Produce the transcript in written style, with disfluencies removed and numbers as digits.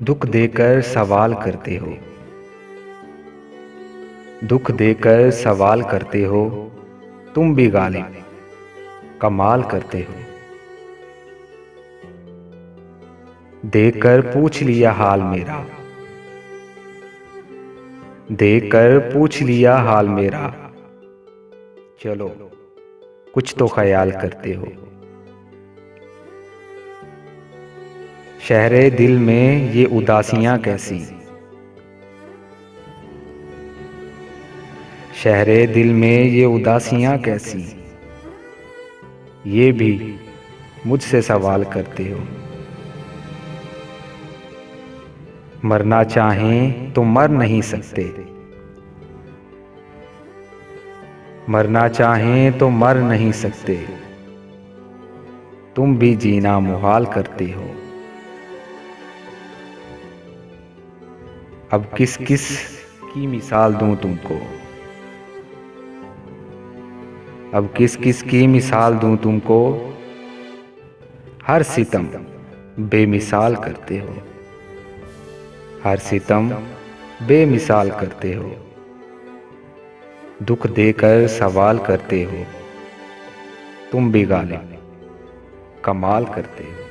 दुख देकर सवाल करते हो, दुख देकर सवाल करते हो, तुम भी गालिब कमाल करते हो। देखकर पूछ लिया हाल मेरा, देखकर पूछ लिया हाल मेरा, चलो कुछ तो ख्याल करते हो। शहरे दिल में ये उदासियां कैसी, शहरे दिल में ये उदासियां कैसी, ये भी मुझसे सवाल करते हो। मरना चाहें तो मर नहीं सकते, मरना चाहें तो मर नहीं सकते, तुम भी जीना मुहाल करते हो। अब किस किस की मिसाल दूं तुमको, अब किस किस की मिसाल दूं तुमको, हर सितम बेमिसाल करते हो, हर सितम बेमिसाल करते हो। दुख देकर सवाल करते हो, तुम भी गालिब कमाल करते हो।